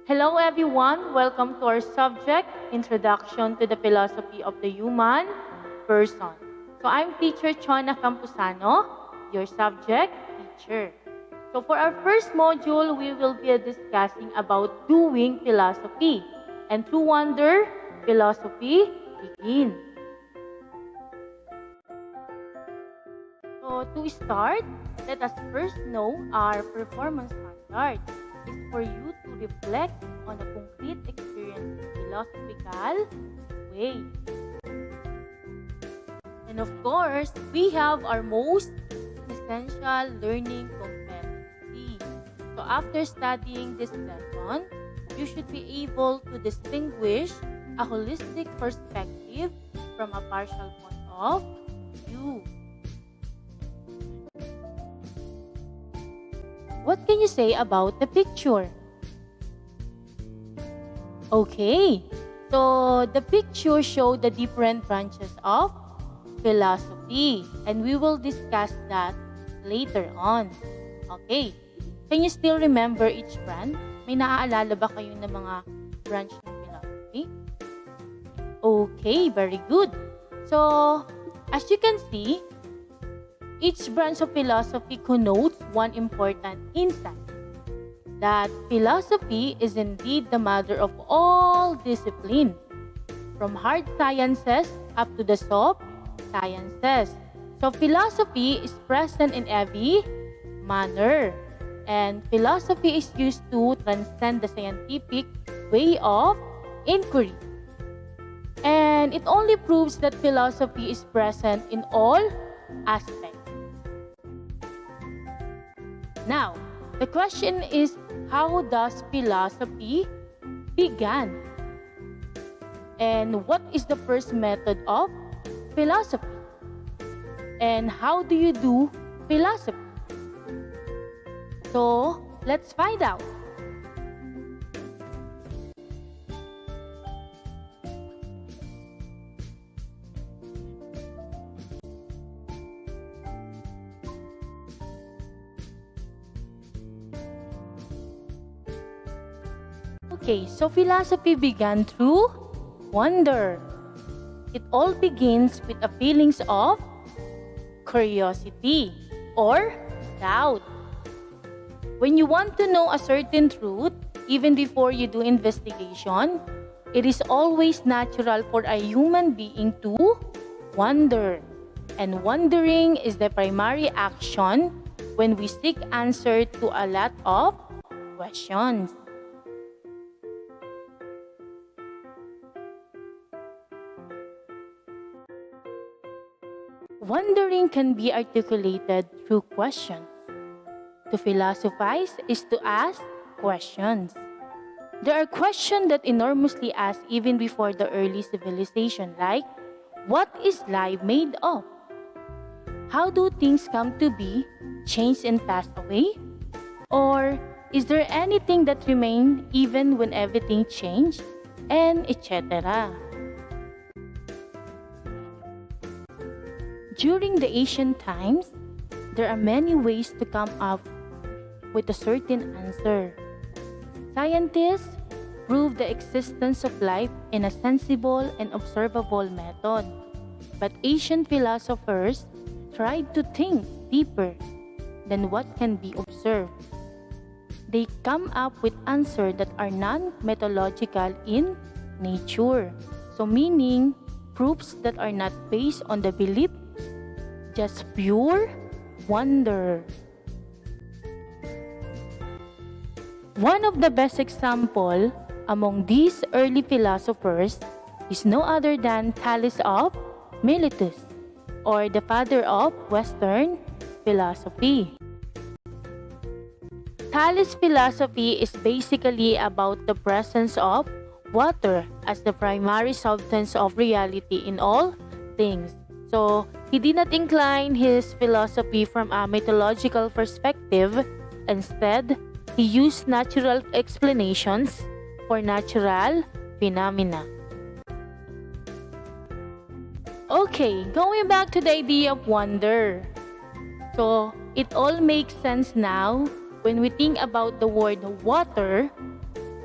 Hello everyone, welcome to our subject, Introduction to the Philosophy of the Human Person. So I'm teacher Chona Campusano, your subject teacher. So for our first module, we will be discussing about doing philosophy. And through wonder, philosophy begins. So to start, let us first know our performance standard. Is for you to reflect on a concrete experience in philosophical way. And of course, we have our most essential learning competency. So after studying this lesson, you should be able to distinguish a holistic perspective from a partial point of view. What can you say about the picture? Okay, so the picture shows the different branches of philosophy and we will discuss that later on. Okay, can you still remember each branch? May naaalala ba kayo ng mga branch ng philosophy? Okay, very good. So, as you can see, each branch of philosophy connotes one important insight, that philosophy is indeed the mother of all discipline, from hard sciences up to the soft sciences. So philosophy is present in every manner, and philosophy is used to transcend the scientific way of inquiry. And it only proves that philosophy is present in all aspects. Now, the question is, how does philosophy began? And what is the first method of philosophy? And how do you do philosophy? So, let's find out. Okay, so philosophy began through wonder. It all begins with a feelings of curiosity or doubt. When you want to know a certain truth, even before you do investigation, it is always natural for a human being to wonder. And wondering is the primary action when we seek answer to a lot of questions. Wondering can be articulated through questions. To philosophize is to ask questions. There are questions that enormously asked even before the early civilization, like, what is life made of? How do things come to be, change and pass away? Or is there anything that remains even when everything changed? And etc. During the ancient times, there are many ways to come up with a certain answer. Scientists prove the existence of life in a sensible and observable method. But ancient philosophers tried to think deeper than what can be observed. They come up with answers that are non-methodological in nature. So meaning, proofs that are not based on the belief, just pure wonder. One of the best examples among these early philosophers is no other than Thales of Miletus, or the father of Western philosophy. Thales' philosophy is basically about the presence of water as the primary substance of reality in all things. So, he did not incline his philosophy from a mythological perspective. Instead, he used natural explanations for natural phenomena. Okay, going back to the idea of wonder. So, it all makes sense now when we think about the word water.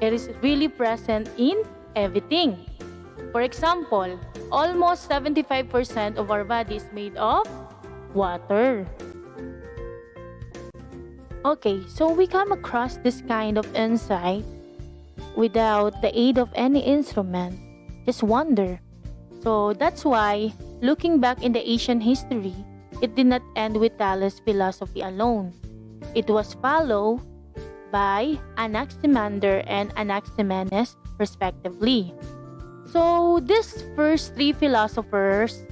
It is really present in everything. For example, almost 75% of our body is made of water. Okay, so we come across this kind of insight without the aid of any instrument. Just wonder. So that's why, looking back in the ancient history, it did not end with Thales' philosophy alone. It was followed by Anaximander and Anaximenes respectively. So these first three philosophers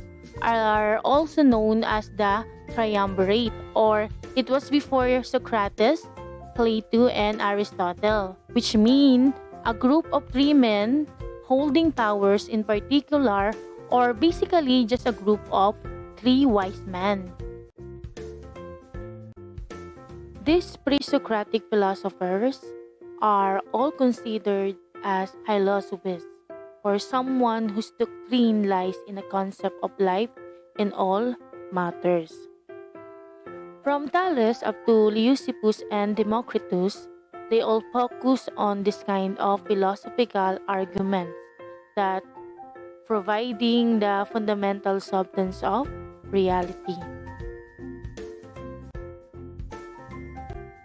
are also known as the Triumvirate, or it was before Socrates, Plato, and Aristotle, which mean a group of three men holding powers in particular, or basically just a group of three wise men. These pre-Socratic philosophers are all considered as philosophists, or someone who took clean lies in the concept of life in all matters. From Thales up to Leucippus and Democritus, they all focus on this kind of philosophical arguments that providing the fundamental substance of reality.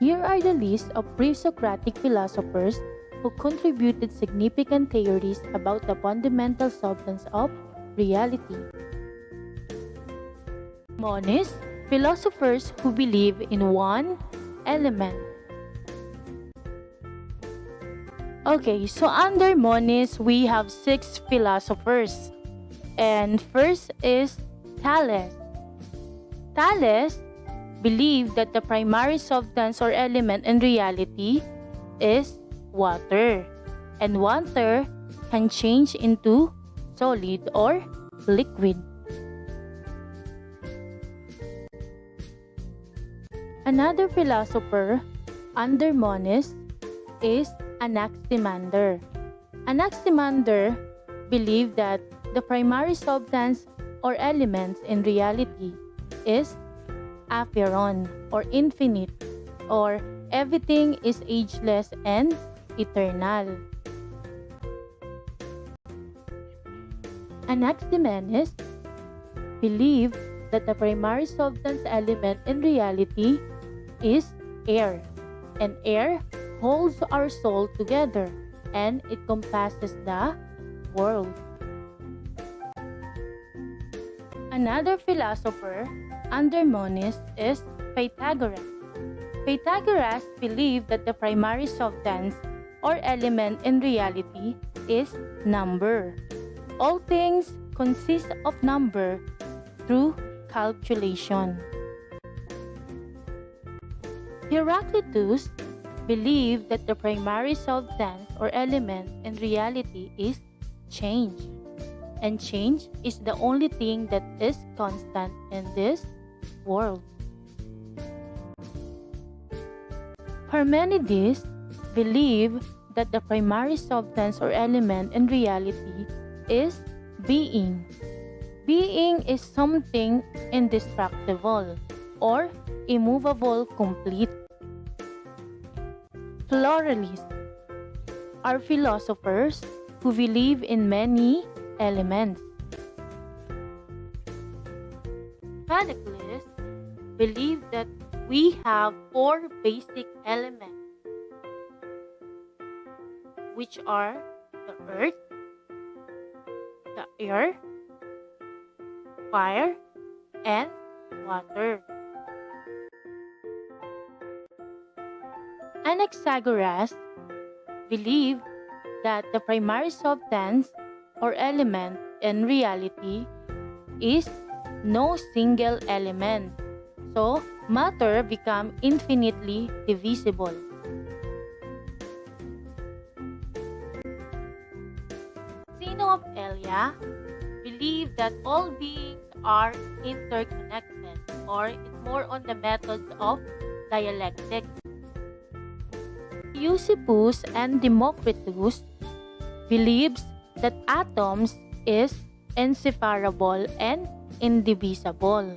Here are the list of pre-Socratic philosophers who contributed significant theories about the fundamental substance of reality. Monists, philosophers who believe in one element. Okay, so under Monists, we have 6 philosophers. And first is Thales. Thales believed that the primary substance or element in reality is water. And water can change into solid or liquid. Another philosopher under Monists is Anaximander. Anaximander believed that the primary substance or elements in reality is apeiron, or infinite, or everything is ageless and eternal. Anaximenes believed that the primary substance element in reality is air, and air holds our soul together and it compasses the world. Another philosopher under Monists is Pythagoras. Pythagoras believed that the primary substance or element in reality is number. All things consist of number through calculation. Heraclitus believed that the primary substance or element in reality is change. And change is the only thing that is constant in this world. Parmenides believed that the primary substance or element in reality is being. Being is something indestructible or immovable, complete. Pluralists are philosophers who believe in many elements. Empedocles believed that we have 4 basic elements, which are the earth, the air, fire, and water. Anaxagoras believed that the primary substance or element in reality is no single element, so matter become infinitely divisible. Zeno of Elea believed that all beings are interconnected, or it's more on the methods of dialectics. Leucippus and Democritus believes that atoms is inseparable and indivisible.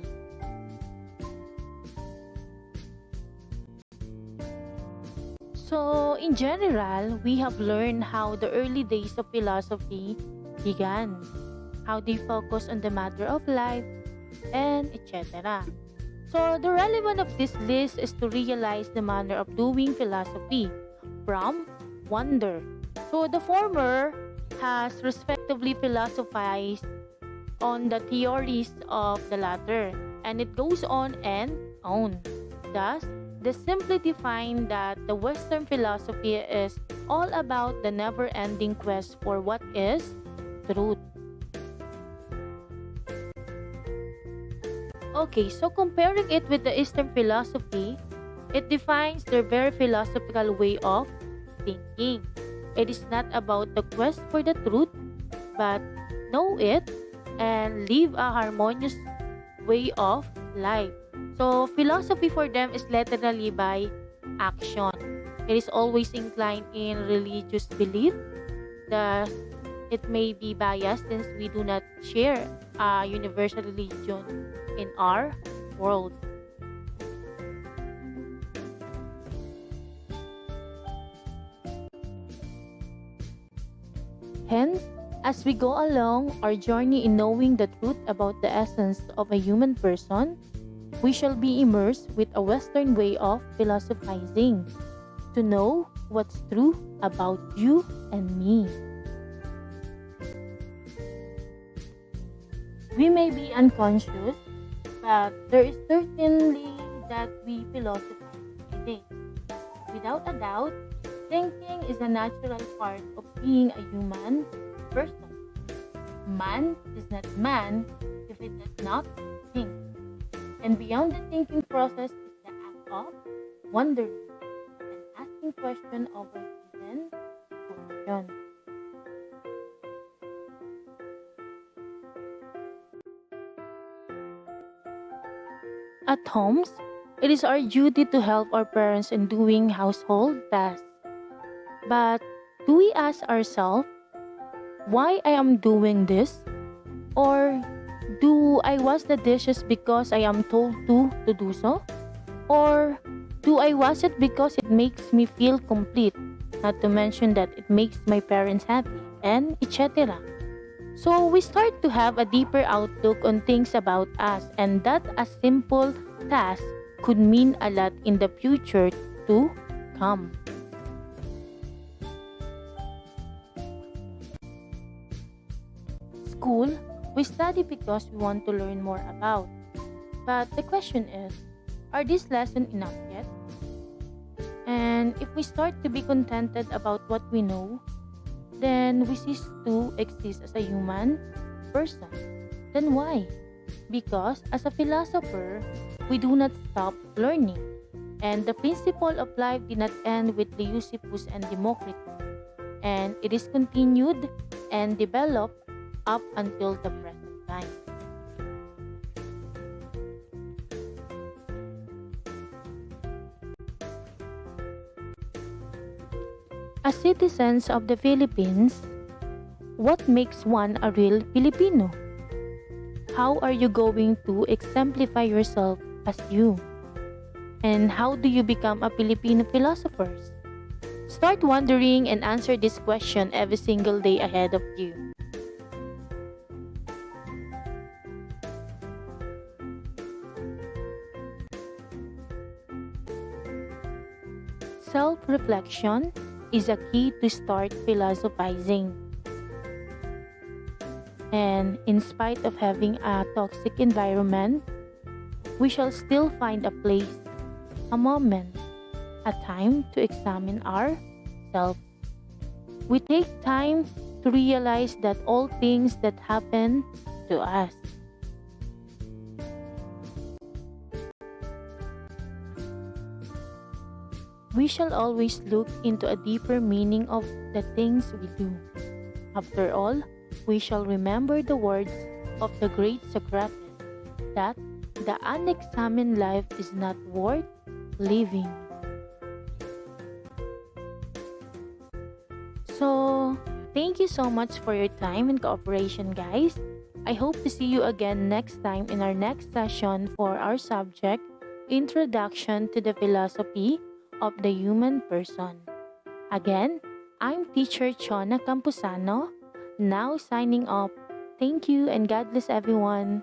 So, So, in general, we have learned how the early days of philosophy began, how they focus on the matter of life, and etc. So, the relevance of this list is to realize the manner of doing philosophy from wonder. So, the former has respectively philosophized on the theories of the latter, and it goes on and on. Thus, they simply define that the Western philosophy is all about the never ending quest for what is truth. Okay, so comparing it with the Eastern philosophy, it defines their very philosophical way of thinking. It is not about the quest for the truth, but know it and live a harmonious way of life. So, philosophy for them is literally by action. It is always inclined in religious belief. Thus, it may be biased since we do not share a universal religion in our world. Hence, as we go along our journey in knowing the truth about the essence of a human person, we shall be immersed with a Western way of philosophizing to know what's true about you and me. We may be unconscious, but there is certainly that we philosophize every day. Without a doubt, thinking is a natural part of being a human person. Man is not man if it does not think. And beyond the thinking process is the act of wondering and asking questions over given question. At homes, it is our duty to help our parents in doing household tasks. But do we ask ourselves why I am doing this? Or do I wash the dishes because I am told to do so? Or do I wash it because it makes me feel complete? Not to mention that it makes my parents happy and etc. So we start to have a deeper outlook on things about us, and that a simple task could mean a lot in the future to come. School, we study because we want to learn more about. But the question is, are these lessons enough yet? And if we start to be contented about what we know, then we cease to exist as a human person. Then why? Because as a philosopher, we do not stop learning. And the principle of life did not end with Leucippus and Democritus. And it is continued and developed up until the present time. As citizens of the Philippines, what makes one a real Filipino? How are you going to exemplify yourself as you? And how do you become a Filipino philosopher? Start wondering and answer this question every single day ahead of you. Self-reflection is a key to start philosophizing. And in spite of having a toxic environment, we shall still find a place, a moment, a time to examine ourselves. We take time to realize that all things that happen to us, we shall always look into a deeper meaning of the things we do. After all, we shall remember the words of the great Socrates that the unexamined life is not worth living. So, thank you so much for your time and cooperation, guys. I hope to see you again next time in our next session for our subject, Introduction to the Philosophy of the Human Person. Again, I'm teacher Chona Campusano, now signing off. Thank you and God bless everyone.